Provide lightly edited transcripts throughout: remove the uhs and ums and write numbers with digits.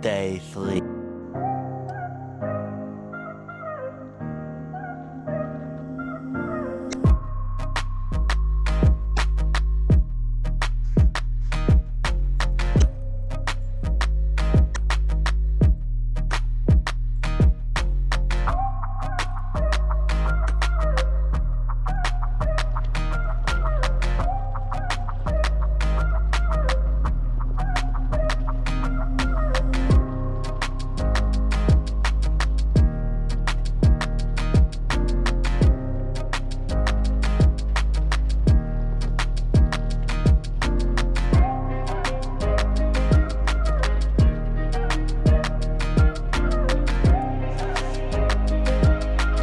Day 3.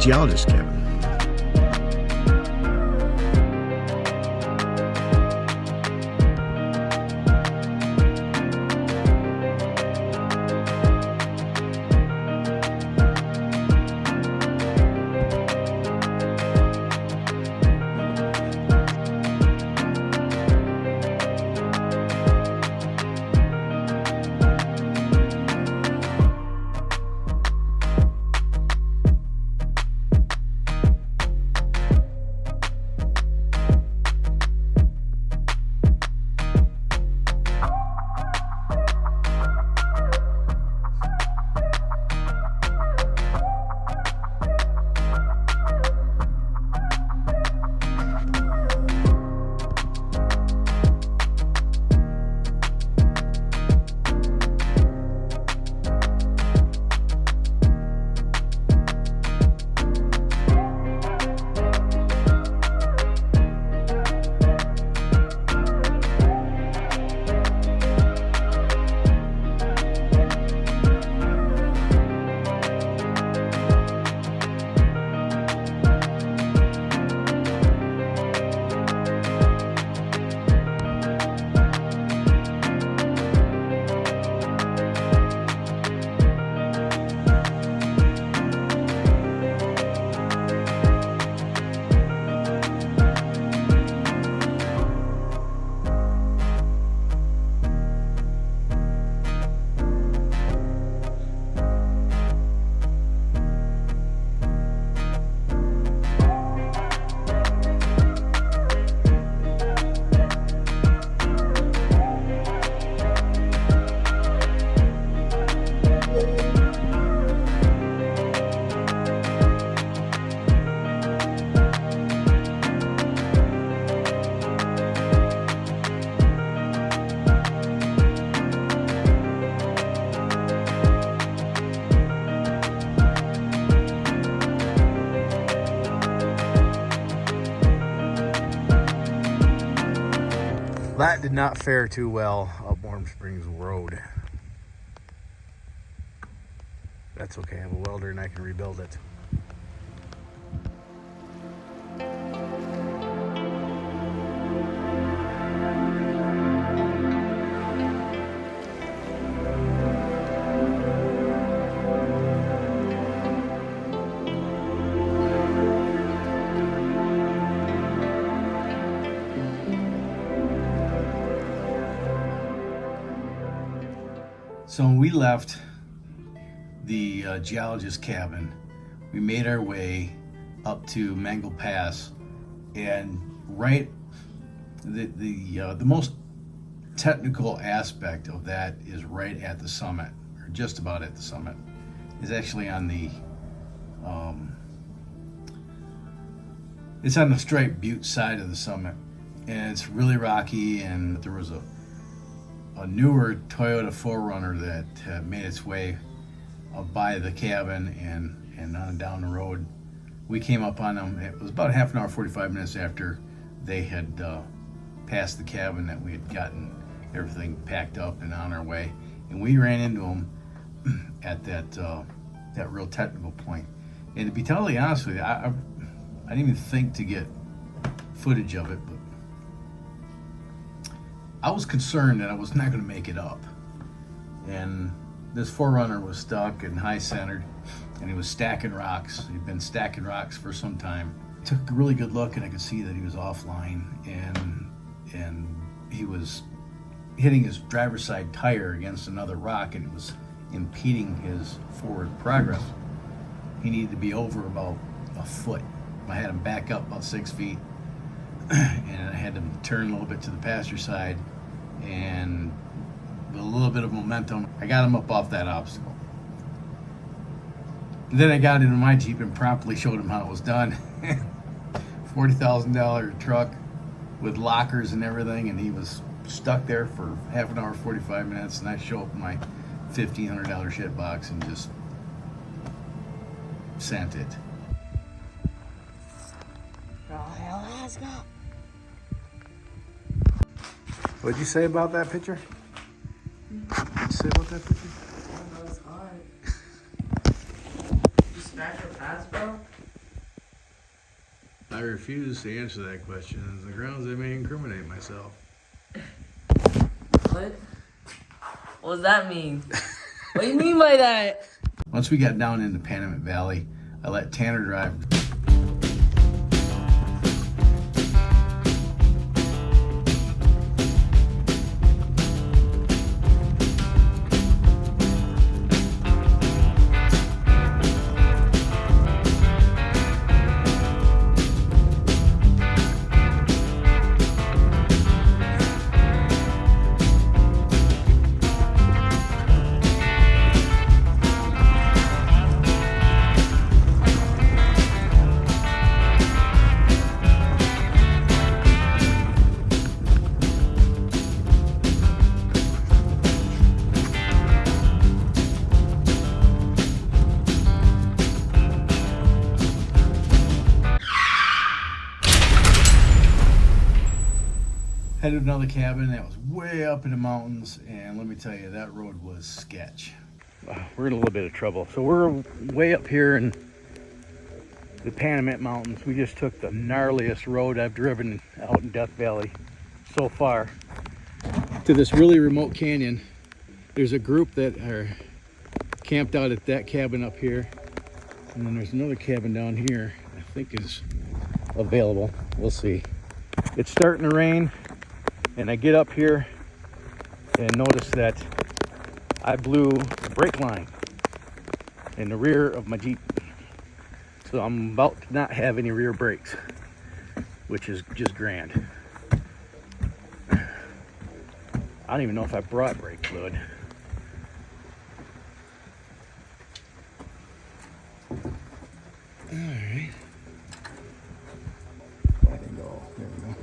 Geologist cabin. That did not fare too well up Warm Springs Road. That's okay, I have a welder and I can rebuild it. So when we left the geologist cabin, we made our way up to Mengal Pass, and right the most technical aspect of that is right at the summit, or just about at the summit. Is actually on the it's on the straight Butte side of the summit, and it's really rocky, and there was a newer Toyota 4Runner that made its way by the cabin and on down the road. We came up on them. It was about half an hour, 45 minutes after they had passed the cabin that we had gotten everything packed up and on our way. And we ran into them at that real technical point. And to be totally honest with you, I didn't even think to get footage of it, but I was concerned that I was not going to make it up. And this 4Runner was stuck and high centered, and he was stacking rocks. He'd been stacking rocks for some time. Took a really good look, and I could see that he was offline, and he was hitting his driver's side tire against another rock, and it was impeding his forward progress. He needed to be over about a foot. I had him back up about 6 feet, and I had him turn a little bit to the passenger side, and with a little bit of momentum, I got him up off that obstacle. And then I got into my Jeep and promptly showed him how it was done. $40,000 truck with lockers and everything, and he was stuck there for half an hour, 45 minutes, and I show up in my $1,500 shit box and just sent it. Alaska. What'd you say about that picture? What'd you say about that picture? Oh, that was hard. You smash your pants, bro? I refuse to answer that question on the grounds I may incriminate myself. What? What does that mean? What do you mean by that? Once we got down into Panamint Valley, I let Tanner drive. Headed to another cabin that was way up in the mountains, and let me tell you, that road was sketch. We're in a little bit of trouble. So we're way up here in the Panamint Mountains. We just took the gnarliest road I've driven out in Death Valley so far to this really remote canyon. There's a group that are camped out at that cabin up here, and then there's another cabin down here I think is available. We'll see. It's starting to rain, and I get up here and notice that I blew a brake line in the rear of my Jeep. So I'm about to not have any rear brakes, which is just grand. I don't even know if I brought brake fluid. All right. There we go.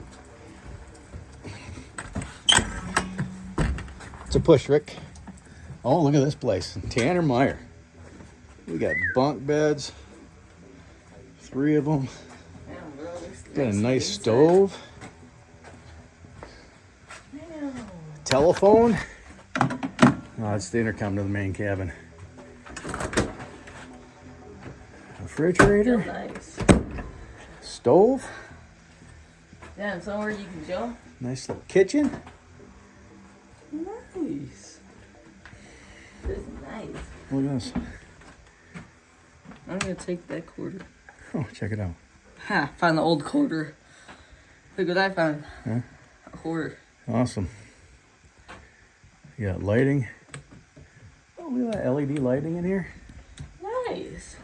It's a push, Rick. Oh, look at this place. Tanner Meyer. We got bunk beds. 3 of them. Damn, bro, Got a nice stove. Telephone. Oh, it's the intercom to the main cabin. Refrigerator. Nice. Stove. Damn, somewhere you can chill. Nice little kitchen. Nice. This is nice. Look at this. I'm gonna take that quarter. Oh, check it out. Ha! Found the old quarter. Look what I found. Huh? A quarter. Awesome. You got lighting. Oh, look at that LED lighting in here. Nice.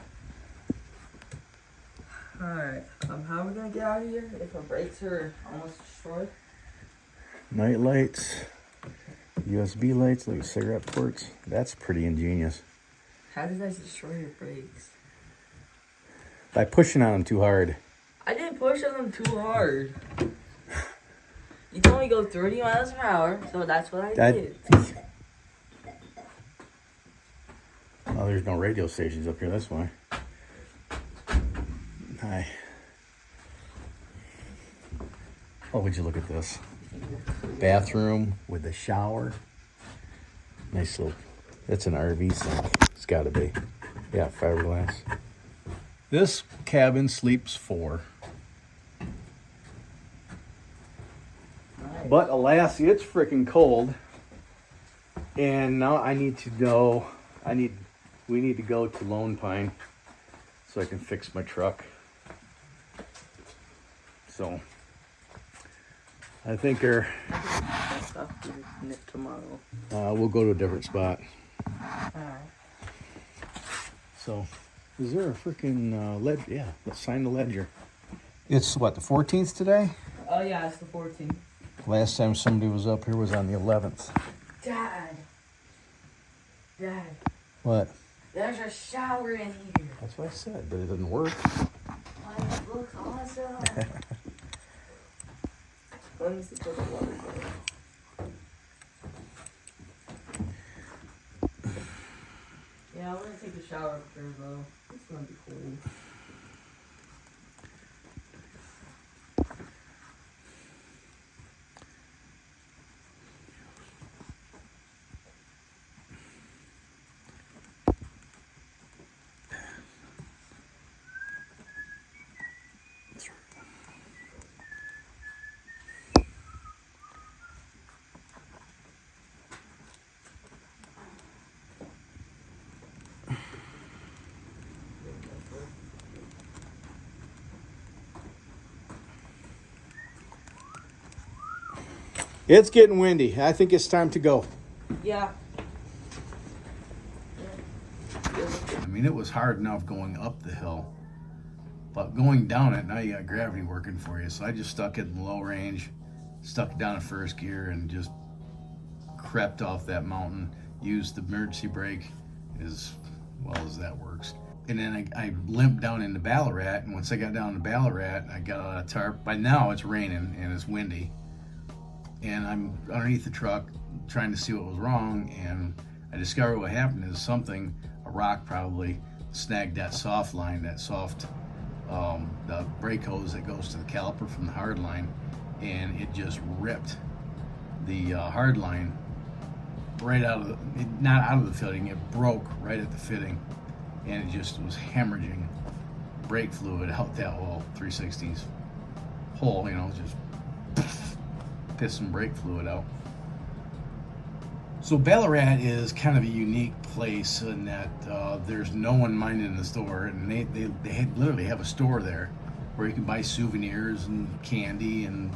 Alright, how are we gonna get out of here if our brakes are almost destroyed? Night lights. USB lights, like cigarette ports. That's pretty ingenious. How did I destroy your brakes? By pushing on them too hard. I didn't push on them too hard. You told me go 30 miles per hour, so that's what I did. Oh, there's no radio stations up here, that's why. Hi. Oh, would you look at this? Bathroom with a shower. Nice little, that's an RV sink. It's gotta be. Yeah, fiberglass. This cabin sleeps 4. Nice. But alas, it's freaking cold. And now I need to go, we need to go to Lone Pine so I can fix my truck. So, I think Stuff to nip tomorrow. we'll go to a different spot. Alright. So, is there a freaking ledger? Yeah, let's sign the ledger. It's what, the 14th today? Oh yeah, it's the 14th. Last time somebody was up here was on the 11th. Dad. Dad. What? There's a shower in here. That's what I said, but it didn't work. Oh, it looks awesome. Let me see what the water's like. Yeah, I want to take a shower up there though. It's gonna be cold. It's getting windy. I think it's time to go. Yeah. I mean, it was hard enough going up the hill, but going down it, now you got gravity working for you. So I just stuck it in low range, stuck it down in first gear, and just crept off that mountain. Used the emergency brake as well as that works. And then I limped down into Ballarat, and once I got down to Ballarat, I got out of tarp. By now it's raining and it's windy, and I'm underneath the truck trying to see what was wrong, and I discovered what happened is a rock probably snagged that soft line, the brake hose that goes to the caliper from the hard line, and it just ripped the hard line right out of not out of the fitting, it broke right at the fitting, and it just was hemorrhaging brake fluid out that whole 3/16 hole, just pissing brake fluid out. So Ballarat is kind of a unique place in that there's no one minding the store, and they literally have a store there where you can buy souvenirs and candy and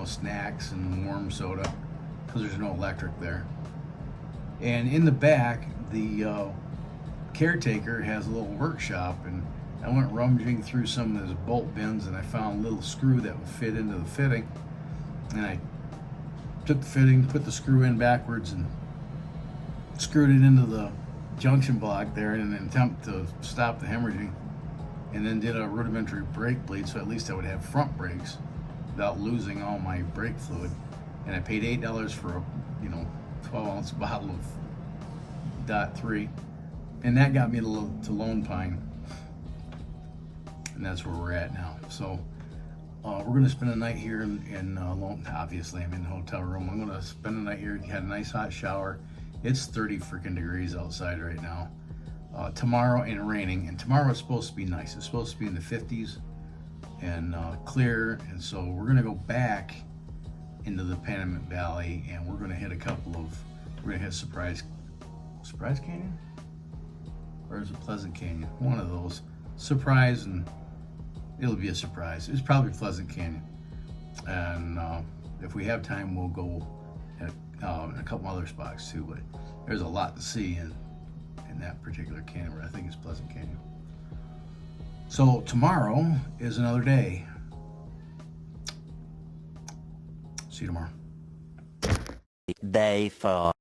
snacks and warm soda because there's no electric there. And in the back, the caretaker has a little workshop, and I went rummaging through some of those bolt bins, and I found a little screw that would fit into the fitting, and I took the fitting, put the screw in backwards, and screwed it into the junction block there in an attempt to stop the hemorrhaging, and then did a rudimentary brake bleed so at least I would have front brakes without losing all my brake fluid. And I paid $8 for a 12-ounce bottle of .3, and that got me to Lone Pine, and that's where we're at now. So we're gonna spend a night here in Lone. Obviously, I'm in the hotel room. I'm gonna spend the night here. Had a nice hot shower. It's 30 freaking degrees outside right now. Tomorrow, and raining, and tomorrow it's supposed to be nice. It's supposed to be in the 50s and clear, and so we're gonna go back into the Panamint Valley, and we're gonna hit Surprise Canyon, or is it Pleasant Canyon? One of those. Surprise, and it'll be a surprise. It's probably Pleasant Canyon, and if we have time, we'll go at a couple other spots too. But there's a lot to see in that particular canyon, where I think it's Pleasant Canyon. So tomorrow is another day. See you tomorrow. Day 4.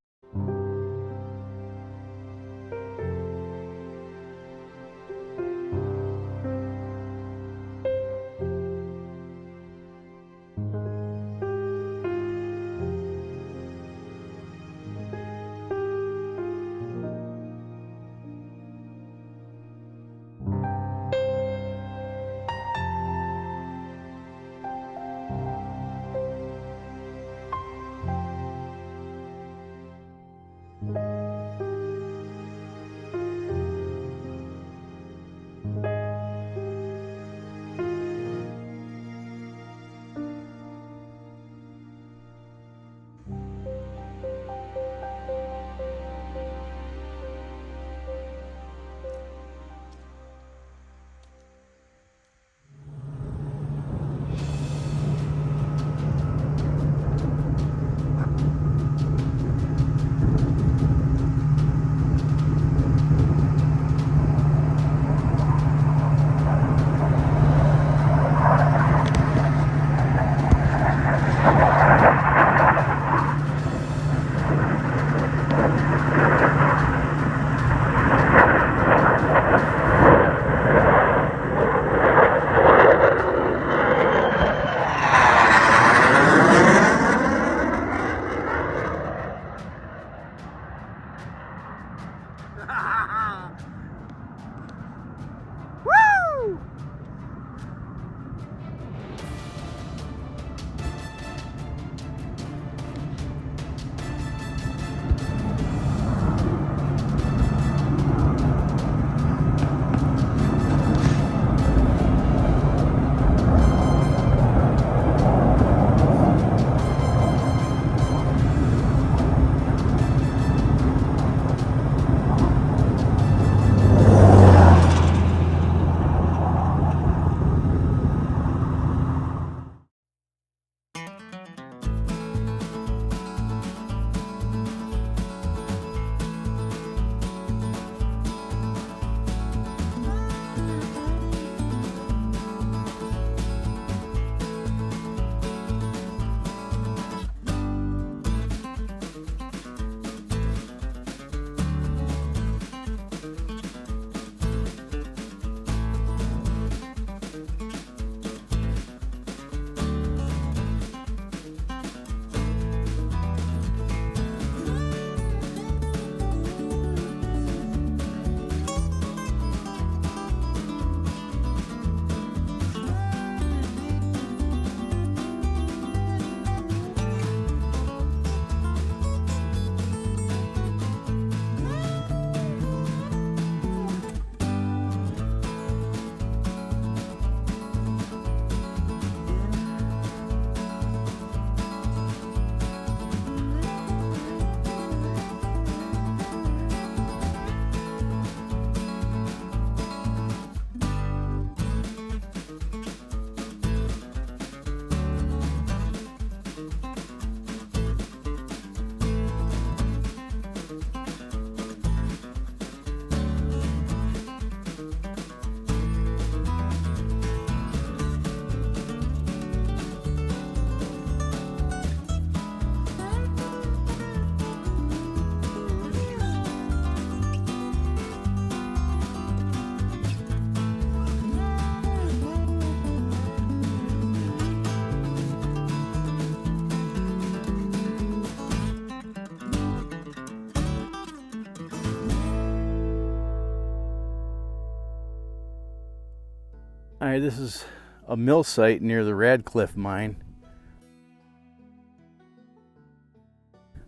Alright, this is a mill site near the Radcliffe mine.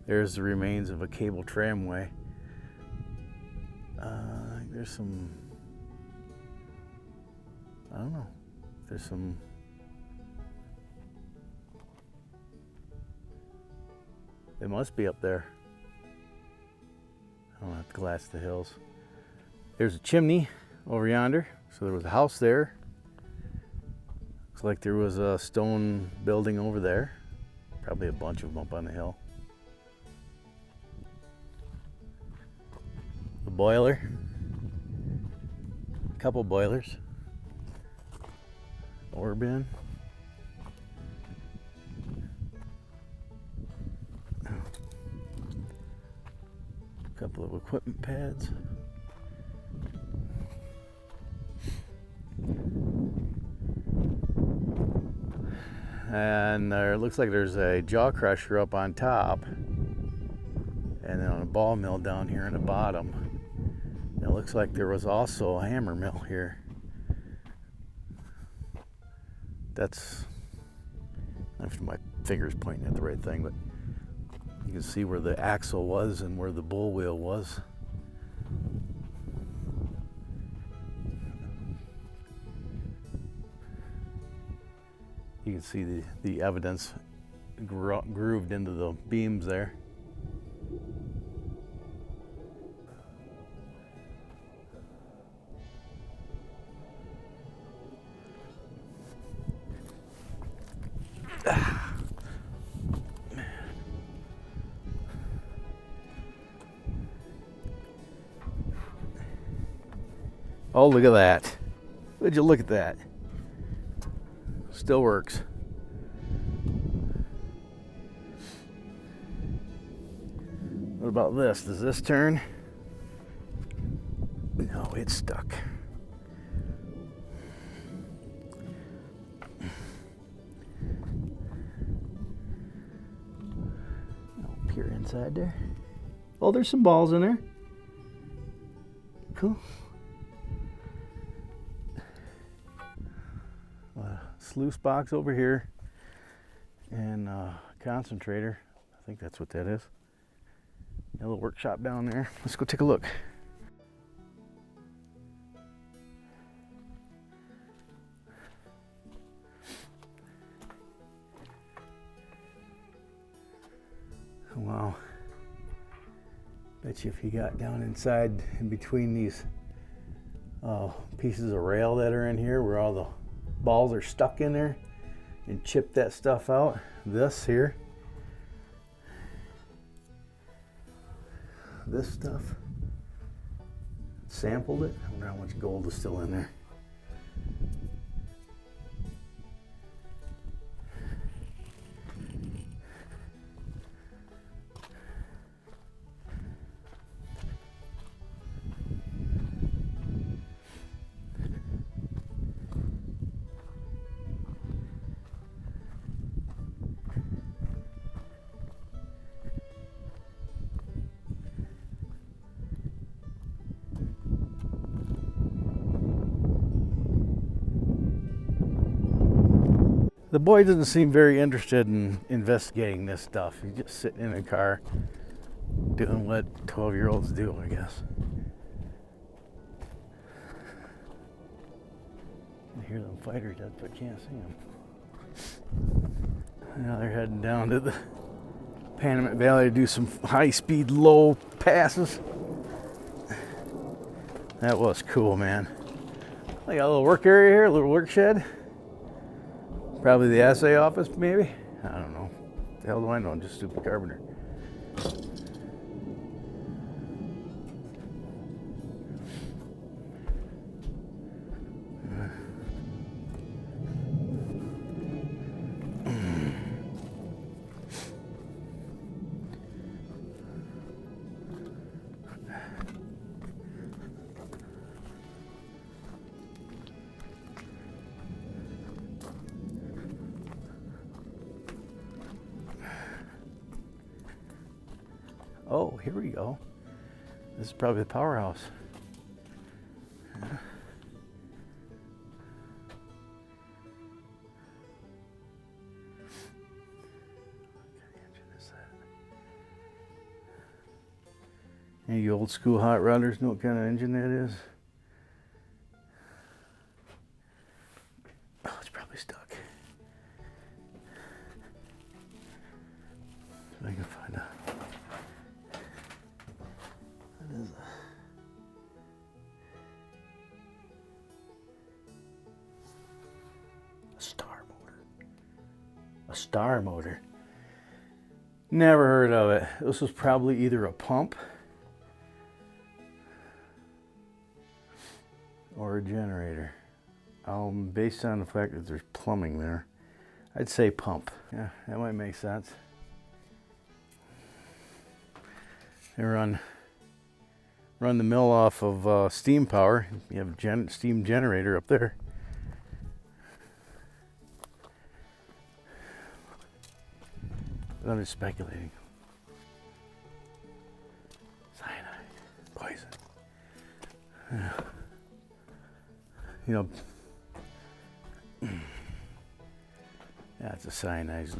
There's the remains of a cable tramway. There's some, I don't know, there's some, they must be up there. I don't have to glass the hills. There's a chimney over yonder, so there was a house there. Looks like there was a stone building over there. Probably a bunch of them up on the hill. The boiler. A couple boilers. Ore bin. A couple of equipment pads. And there looks like there's a jaw crusher up on top, and then a ball mill down here in the bottom. It looks like there was also a hammer mill here. That's, I don't know if my finger's pointing at the right thing, but you can see where the axle was and where the bull wheel was. You can see the evidence grooved into the beams there. Oh, look at that. Would you look at that? Still works. What about this? Does this turn? No, it's stuck. Oh, peer inside there. Oh, there's some balls in there. Cool. Sluice box over here and concentrator. I think that's what that is. A little workshop down there. Let's go take a look. Wow. Bet you if you got down inside in between these pieces of rail that are in here where all the balls are stuck in there and chip that stuff out. This here, this stuff, sampled it. I wonder how much gold is still in there. The boy doesn't seem very interested in investigating this stuff. He's just sitting in a car doing what 12-year-olds do, I guess. I hear them fighters, but I can't see them. Now they're heading down to the Panamint Valley to do some high-speed, low passes. That was cool, man. They got a little work area here, a little work shed. Probably the assay office, maybe? I don't know. The hell do I know? I'm just a stupid carpenter. Oh, here we go. This is probably the powerhouse. Yeah. Any of you old school hot rodders know what kind of engine that is? Oh, it's probably stuck. If I can find out. What is it? A Star motor. A Star motor. Never heard of it. This was probably either a pump or a generator. Based on the fact that there's plumbing there, I'd say pump. Yeah, that might make sense. They run the mill off of steam power. You have a steam generator up there. But I'm just speculating. Cyanide, poison. Yeah. You know, that's a cyanide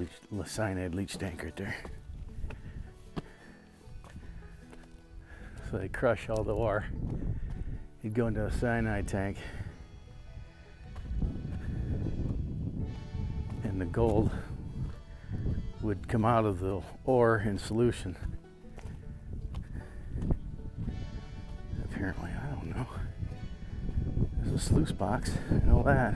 leach tank right there. So they crush all the ore. You'd go into a cyanide tank, and the gold would come out of the ore in solution. Apparently, I don't know. There's a sluice box, I know that.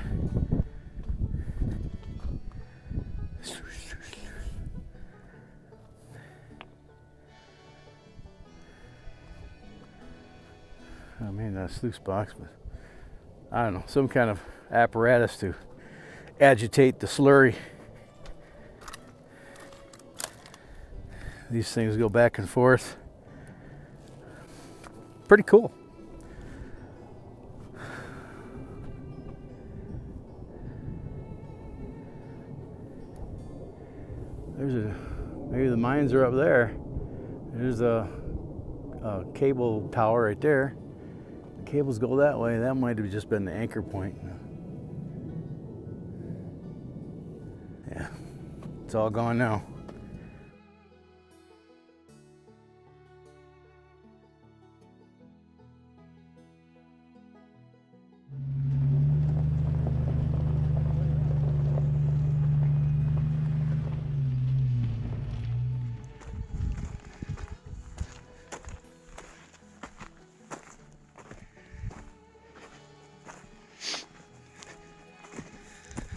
I mean, not a sluice box, but I don't know, some kind of apparatus to agitate the slurry. These things go back and forth. Pretty cool. Maybe the mines are up there. There's a cable tower right there. The cables go that way. That might have just been the anchor point. Yeah, it's all gone now.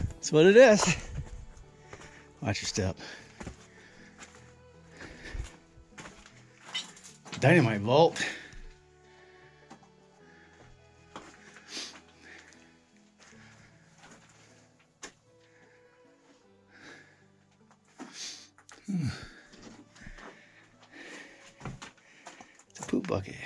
That's what it is. Watch your step. Dynamite vault. It's a poop bucket.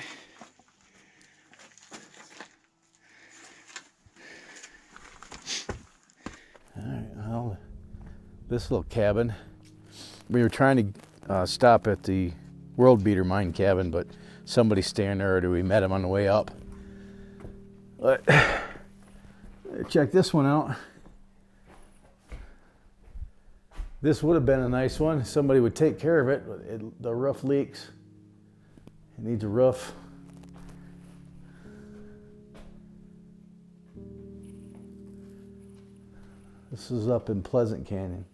Well, this little cabin, we were trying to stop at the World Beater mine cabin, but somebody's staying there, or we met him on the way up. But check this one out. This would have been a nice one. Somebody would take care of it, but the roof leaks. It needs a roof. This is up in Pleasant Canyon.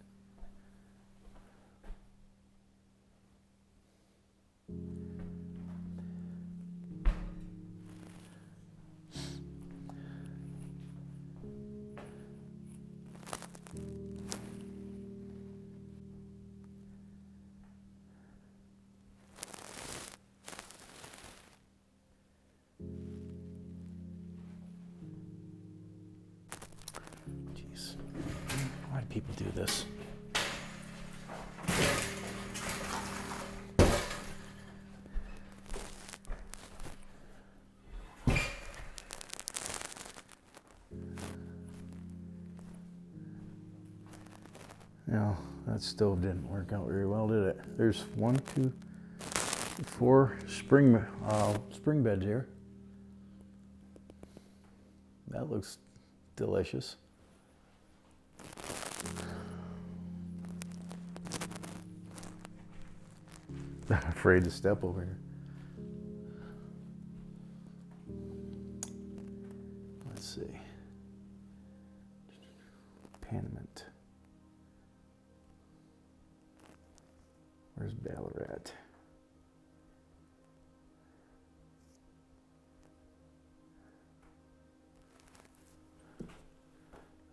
Jeez, why do people do this? No, that stove didn't work out very well, did it? There's 1, 2, 4 spring beds here. That looks delicious. I'm afraid to step over here. see. Panamint. Where's Ballarat?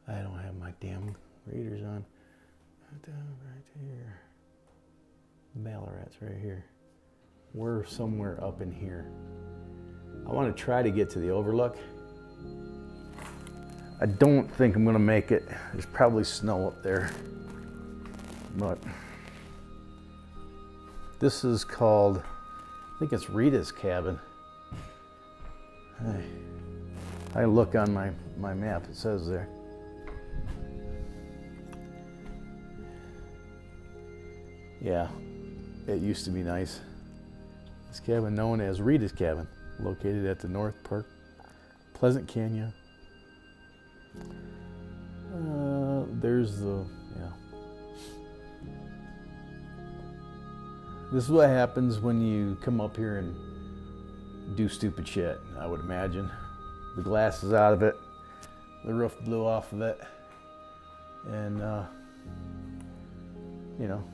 I don't have my damn readers on. Right here. Ballarat's right here. We're somewhere up in here. I want to try to get to the overlook. I don't think I'm going to make it. There's probably snow up there. But this is called, I think it's Rita's cabin. I look on my map, it says there. Yeah, it used to be nice. This cabin known as Rita's cabin, located at the North Park, Pleasant Canyon. There's the, yeah. This is what happens when you come up here and do stupid shit, I would imagine. The glass is out of it, the roof blew off of it, and you know,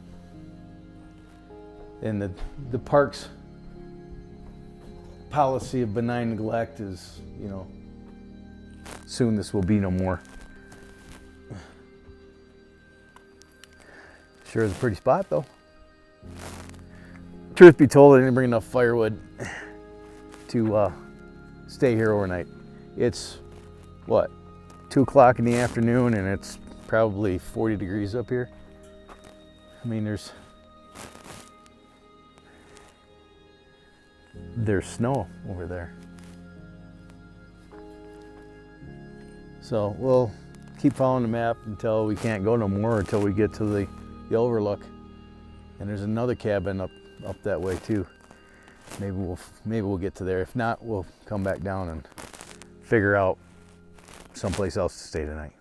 and the park's policy of benign neglect is, you know, soon this will be no more. Sure is a pretty spot though. Truth be told, I didn't bring enough firewood to stay here overnight. It's what, 2 o'clock in the afternoon, and it's probably 40 degrees up here. I mean, there's snow over there. So we'll keep following the map until we can't go no more, until we get to the overlook. And there's another cabin up that way too. Maybe we'll get to there. If not, we'll come back down and figure out someplace else to stay tonight.